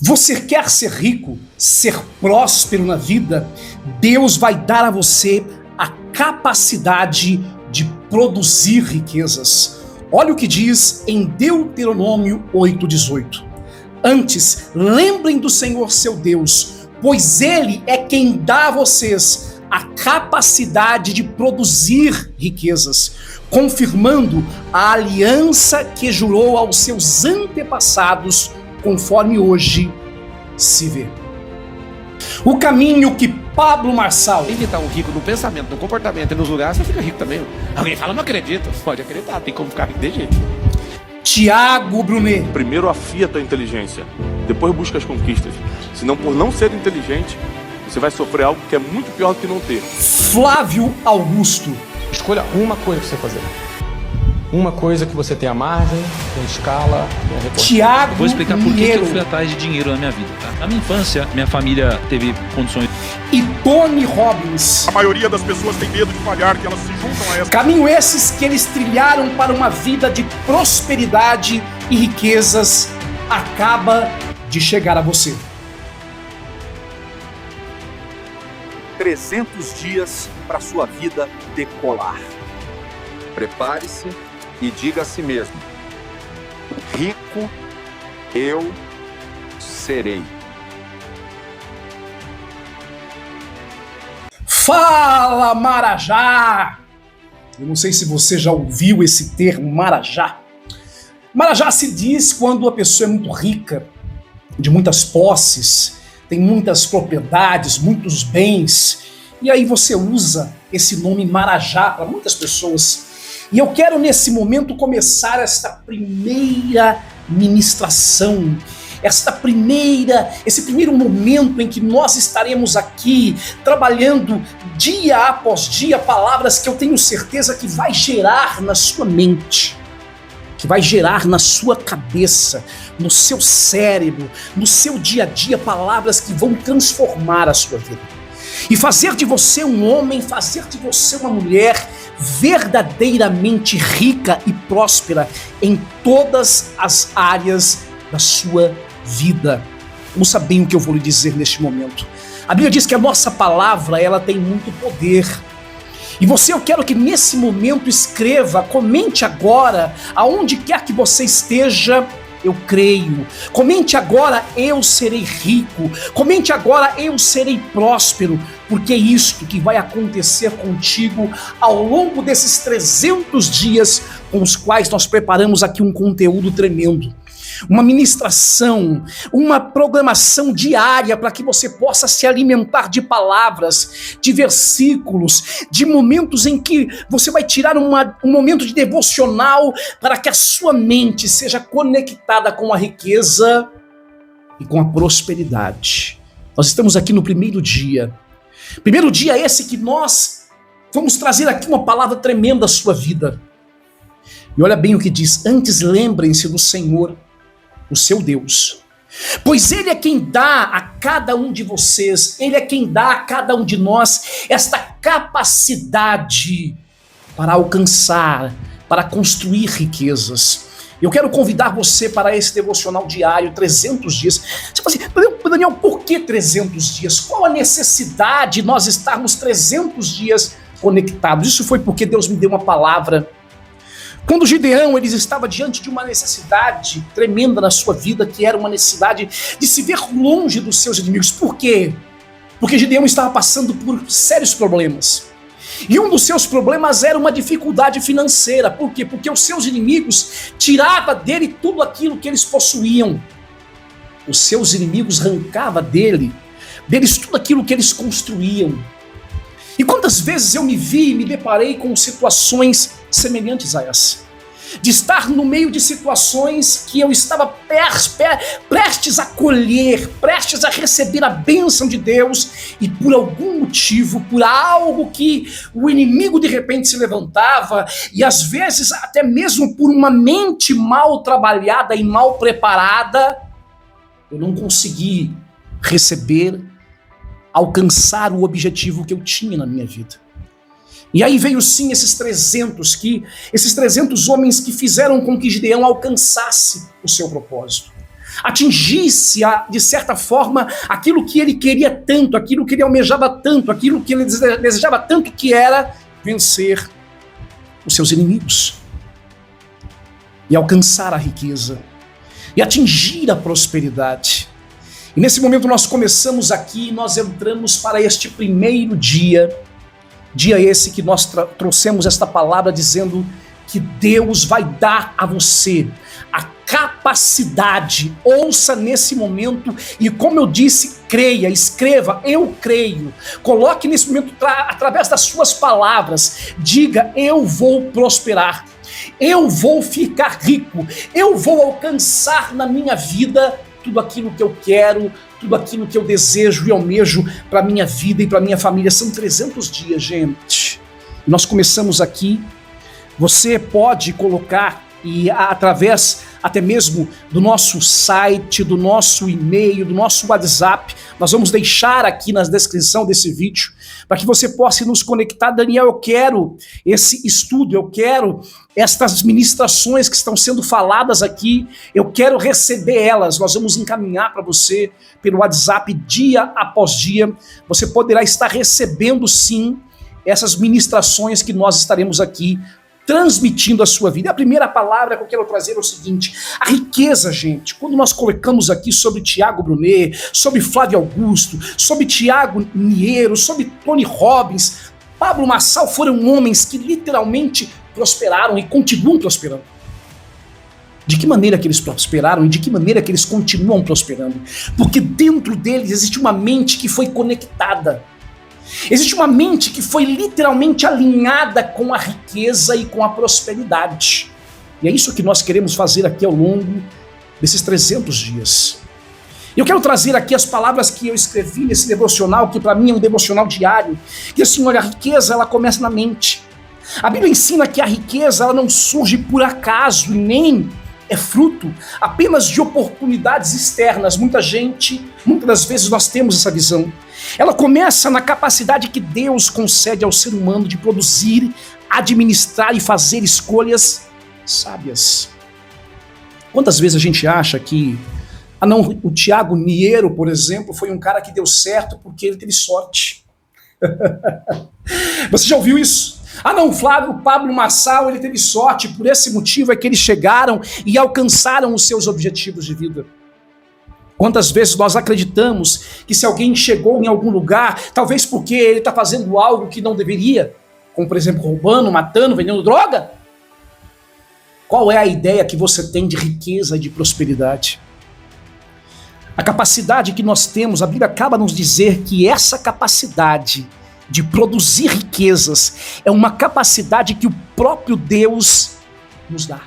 Você quer ser rico, ser próspero na vida? Deus vai dar a você a capacidade de produzir riquezas. Olha o que diz em Deuteronômio 8,18. Antes, lembrem do Senhor seu Deus, pois Ele é quem dá a vocês a capacidade de produzir riquezas, confirmando a aliança que jurou aos seus antepassados, conforme hoje se vê. O caminho que Pablo Marçal... Tem que estar um rico no pensamento, no comportamento e nos lugares, você fica rico também. Alguém fala, não acredita. Pode acreditar, tem como ficar rico de jeito. Tiago Brunet. Primeiro afia a tua inteligência, depois busca as conquistas. Senão, por não ser inteligente, você vai sofrer algo que é muito pior do que não ter. Flávio Augusto. Escolha uma coisa para você fazer. Uma coisa que você tenha margem, tem escala, tem recurso. Tiago Vou explicar por que Mineiro. eu fui atrás de dinheiro na minha vida, tá? Na minha infância, minha família teve condições. E Tony Robbins. A maioria das pessoas tem medo de falhar, que elas se juntam a essa. Caminho esses que eles trilharam para uma vida de prosperidade e riquezas acaba de chegar a você. 300 dias para sua vida decolar. Prepare-se e diga a si mesmo: rico eu serei. Fala, Marajá! Eu não sei se você já ouviu esse termo, Marajá. Marajá se diz quando a pessoa é muito rica, de muitas posses, tem muitas propriedades, muitos bens, e aí você usa esse nome Marajá para muitas pessoas. E eu quero nesse momento começar esta primeira ministração, esse primeiro momento em que nós estaremos aqui trabalhando dia após dia palavras que eu tenho certeza que vai gerar na sua mente, que vai gerar na sua cabeça, no seu cérebro, no seu dia a dia, palavras que vão transformar a sua vida e fazer de você um homem, fazer de você uma mulher verdadeiramente rica e próspera em todas as áreas da sua vida. Ouça bem o que eu vou lhe dizer neste momento. A Bíblia diz que a nossa palavra, ela tem muito poder. E eu quero que nesse momento escreva, comente agora, aonde quer que você esteja, eu creio. Comente agora, eu serei rico. Comente agora, eu serei próspero. Porque é isto que vai acontecer contigo ao longo desses 300 dias com os quais nós preparamos aqui um conteúdo tremendo. Uma ministração, uma programação diária para que você possa se alimentar de palavras, de versículos, de momentos em que você vai tirar um momento de devocional para que a sua mente seja conectada com a riqueza e com a prosperidade. Nós estamos aqui no primeiro dia. Primeiro dia esse que nós vamos trazer aqui uma palavra tremenda à sua vida. E olha bem o que diz: antes lembrem-se do Senhor, o seu Deus, pois Ele é quem dá a cada um de vocês, Ele é quem dá a cada um de nós esta capacidade para alcançar, para construir riquezas. Eu quero convidar você para esse devocional diário, 300 dias. Você fala assim: Daniel, por que 300 dias? Qual a necessidade de nós estarmos 300 dias conectados? Isso foi porque Deus me deu uma palavra. Quando Gideão estava diante de uma necessidade tremenda na sua vida, que era uma necessidade de se ver longe dos seus inimigos. Por quê? Porque Gideão estava passando por sérios problemas. E um dos seus problemas era uma dificuldade financeira. Por quê? Porque os seus inimigos tiravam dele tudo aquilo que eles possuíam. Os seus inimigos arrancavam deles tudo aquilo que eles construíam. E quantas vezes eu me deparei com situações semelhantes a essa, de estar no meio de situações que eu estava prestes a colher, prestes a receber a bênção de Deus, e por algum motivo, por algo que o inimigo de repente se levantava, e às vezes até mesmo por uma mente mal trabalhada e mal preparada, eu não consegui alcançar o objetivo que eu tinha na minha vida. E aí veio sim esses 300 homens que fizeram com que Gideão alcançasse o seu propósito. atingisse, de certa forma, aquilo que ele queria tanto, aquilo que ele almejava tanto, aquilo que ele desejava tanto, que era vencer os seus inimigos e alcançar a riqueza e atingir a prosperidade. E nesse momento nós começamos aqui, nós entramos para este primeiro dia esse que nós trouxemos esta palavra dizendo que Deus vai dar a você a capacidade. Ouça nesse momento e, como eu disse, creia, escreva, eu creio. Coloque nesse momento, através das suas palavras, diga: eu vou prosperar, eu vou ficar rico, eu vou alcançar na minha vida tudo aquilo que eu quero, tudo aquilo que eu desejo e almejo para a minha vida e para a minha família. São 300 dias, gente. Nós começamos aqui. Você pode colocar, e através até mesmo do nosso site, do nosso e-mail, do nosso WhatsApp, nós vamos deixar aqui na descrição desse vídeo, para que você possa nos conectar. Daniel, eu quero esse estudo, eu quero estas ministrações que estão sendo faladas aqui, eu quero receber elas. Nós vamos encaminhar para você pelo WhatsApp dia após dia. Você poderá estar recebendo sim essas ministrações que nós estaremos aqui transmitindo a sua vida. A primeira palavra que eu quero trazer é o seguinte: a riqueza, gente. Quando nós colocamos aqui sobre Tiago Brunet, sobre Flávio Augusto, sobre Tiago Niero, sobre Tony Robbins, Pablo Marçal, foram homens que literalmente prosperaram e continuam prosperando. De que maneira que eles prosperaram e de que maneira que eles continuam prosperando? Porque dentro deles existe uma mente que foi conectada. Existe uma mente que foi literalmente alinhada com a riqueza e com a prosperidade. E é isso que nós queremos fazer aqui ao longo desses 300 dias. Eu quero trazer aqui as palavras que eu escrevi nesse devocional, que para mim é um devocional diário, que assim, olha, a riqueza ela começa na mente. A Bíblia ensina que a riqueza ela não surge por acaso e nem é fruto apenas de oportunidades externas. Muitas das vezes nós temos essa visão. Ela começa na capacidade que Deus concede ao ser humano de produzir, administrar e fazer escolhas sábias. Quantas vezes a gente acha que, o Tiago Niero, por exemplo, foi um cara que deu certo porque ele teve sorte. Você já ouviu isso? O Pablo Marçal, ele teve sorte, por esse motivo é que eles chegaram e alcançaram os seus objetivos de vida. Quantas vezes nós acreditamos que se alguém chegou em algum lugar, talvez porque ele está fazendo algo que não deveria, como por exemplo roubando, matando, vendendo droga? Qual é a ideia que você tem de riqueza e de prosperidade? A capacidade que nós temos, a Bíblia acaba nos dizer que essa capacidade de produzir riquezas é uma capacidade que o próprio Deus nos dá.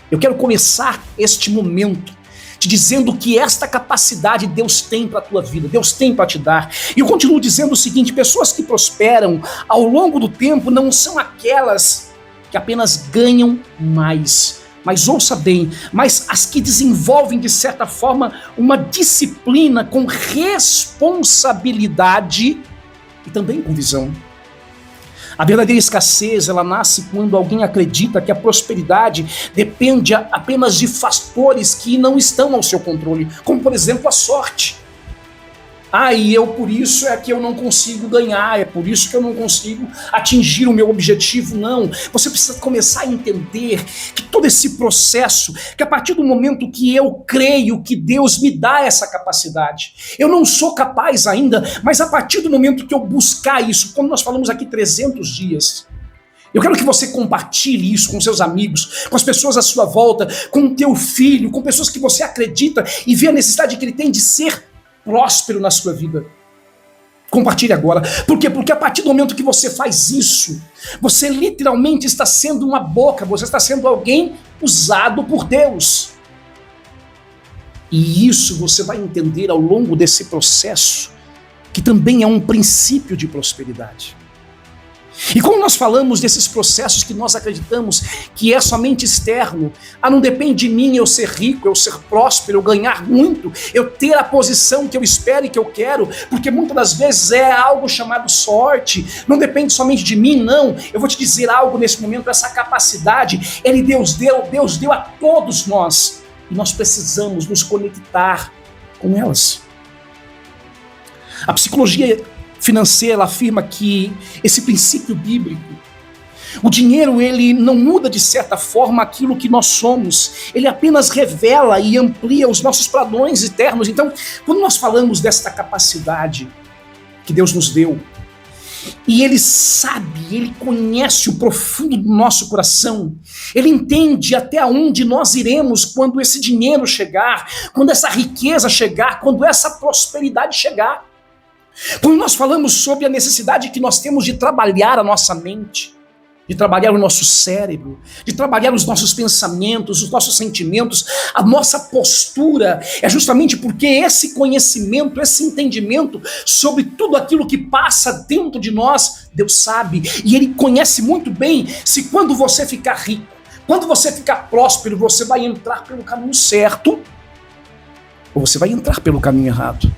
Eu quero começar este momento te dizendo que esta capacidade Deus tem para a tua vida, Deus tem para te dar. E eu continuo dizendo o seguinte: pessoas que prosperam ao longo do tempo não são aquelas que apenas ganham mais, mas ouça bem, mas as que desenvolvem de certa forma uma disciplina com responsabilidade e também com visão. A verdadeira escassez, ela nasce quando alguém acredita que a prosperidade depende apenas de fatores que não estão ao seu controle, como por exemplo a sorte. E por isso é que eu não consigo ganhar, é por isso que eu não consigo atingir o meu objetivo. Não, você precisa começar a entender que todo esse processo, que a partir do momento que eu creio que Deus me dá essa capacidade, eu não sou capaz ainda, mas a partir do momento que eu buscar isso, quando nós falamos aqui 300 dias, eu quero que você compartilhe isso com seus amigos, com as pessoas à sua volta, com o teu filho, com pessoas que você acredita e vê a necessidade que ele tem de ser próspero na sua vida. Compartilhe agora. Por quê? Porque a partir do momento que você faz isso, você literalmente está sendo uma boca, você está sendo alguém usado por Deus. E isso você vai entender ao longo desse processo, que também é um princípio de prosperidade. E como nós falamos desses processos que nós acreditamos que é somente externo, não depende de mim eu ser rico, eu ser próspero, eu ganhar muito, eu ter a posição que eu espero e que eu quero, porque muitas das vezes é algo chamado sorte, não depende somente de mim, não. Eu vou te dizer algo nesse momento: essa capacidade, Deus deu a todos nós. e nós precisamos nos conectar com elas. A psicologia financeira ela afirma que esse princípio bíblico, o dinheiro ele não muda de certa forma aquilo que nós somos, ele apenas revela e amplia os nossos padrões eternos. Então, quando nós falamos desta capacidade que Deus nos deu, e Ele sabe, Ele conhece o profundo do nosso coração, Ele entende até onde nós iremos quando esse dinheiro chegar, quando essa riqueza chegar, quando essa prosperidade chegar. Quando nós falamos sobre a necessidade que nós temos de trabalhar a nossa mente, de trabalhar o nosso cérebro, de trabalhar os nossos pensamentos, os nossos sentimentos, a nossa postura, é justamente porque esse conhecimento, esse entendimento sobre tudo aquilo que passa dentro de nós, Deus sabe, e Ele conhece muito bem se quando você ficar rico, quando você ficar próspero, você vai entrar pelo caminho certo ou você vai entrar pelo caminho errado.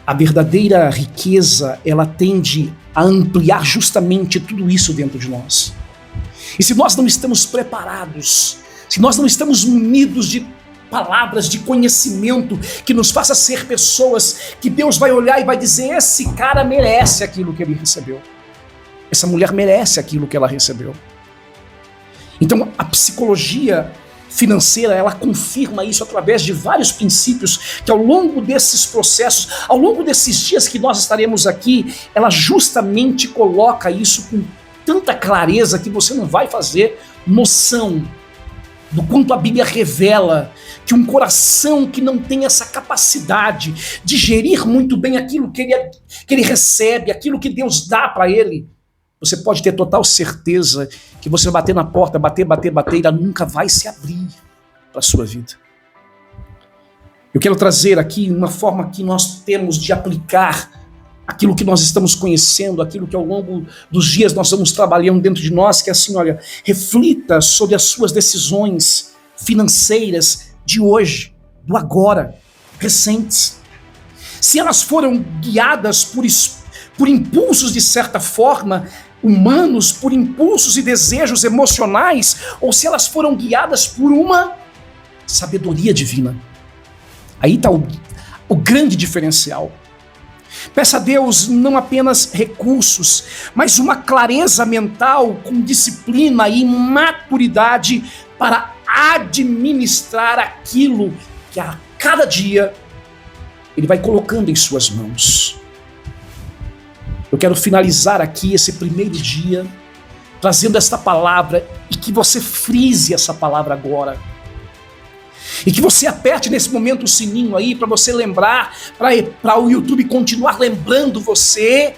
A verdadeira riqueza, ela tende a ampliar justamente tudo isso dentro de nós. E se nós não estamos preparados, se nós não estamos munidos de palavras, de conhecimento, que nos faça ser pessoas que Deus vai olhar e vai dizer, esse cara merece aquilo que ele recebeu. Essa mulher merece aquilo que ela recebeu. Então, a psicologia financeira, ela confirma isso através de vários princípios que ao longo desses processos, ao longo desses dias que nós estaremos aqui, ela justamente coloca isso com tanta clareza que você não vai fazer noção do quanto a Bíblia revela que um coração que não tem essa capacidade de gerir muito bem aquilo que ele recebe, aquilo que Deus dá para ele, você pode ter total certeza que você vai bater na porta, bater, e ela nunca vai se abrir para a sua vida. Eu quero trazer aqui uma forma que nós temos de aplicar aquilo que nós estamos conhecendo, aquilo que ao longo dos dias nós vamos trabalhando dentro de nós, que é assim, olha, reflita sobre as suas decisões financeiras de hoje, do agora, recentes. Se elas foram guiadas por impulsos de certa forma, humanos, por impulsos e desejos emocionais, ou se elas foram guiadas por uma sabedoria divina. Aí está o grande diferencial. Peça a Deus não apenas recursos, mas uma clareza mental com disciplina e maturidade para administrar aquilo que a cada dia Ele vai colocando em suas mãos. Eu quero finalizar aqui esse primeiro dia trazendo esta palavra e que você frise essa palavra agora. E que você aperte nesse momento o sininho aí para você lembrar, para o YouTube continuar lembrando você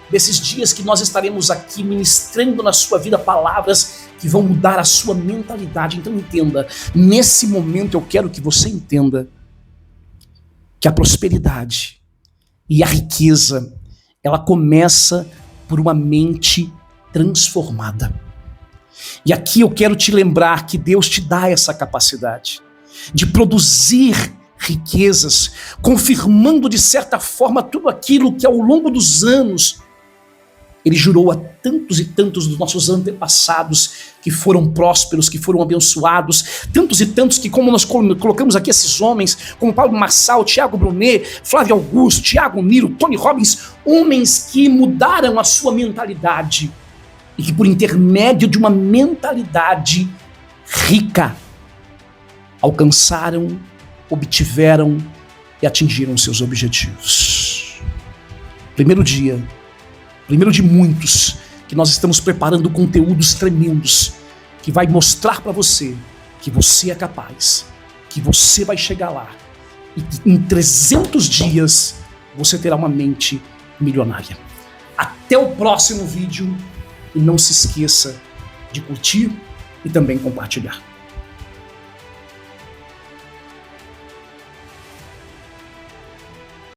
desses dias que nós estaremos aqui ministrando na sua vida palavras que vão mudar a sua mentalidade. Então entenda, nesse momento eu quero que você entenda que a prosperidade e a riqueza, ela começa por uma mente transformada. E aqui eu quero te lembrar que Deus te dá essa capacidade de produzir riquezas, confirmando de certa forma tudo aquilo que ao longo dos anos Ele jurou a tantos e tantos dos nossos antepassados que foram prósperos, que foram abençoados, tantos e tantos que, como nós colocamos aqui esses homens, como Paulo Marçal, Tiago Brunet, Flávio Augusto, Tiago Miro, Tony Robbins, homens que mudaram a sua mentalidade e que por intermédio de uma mentalidade rica, alcançaram, obtiveram e atingiram seus objetivos. Primeiro de muitos, que nós estamos preparando conteúdos tremendos, que vai mostrar para você que você é capaz, que você vai chegar lá, e que em 300 dias você terá uma mente milionária. Até o próximo vídeo, e não se esqueça de curtir e também compartilhar.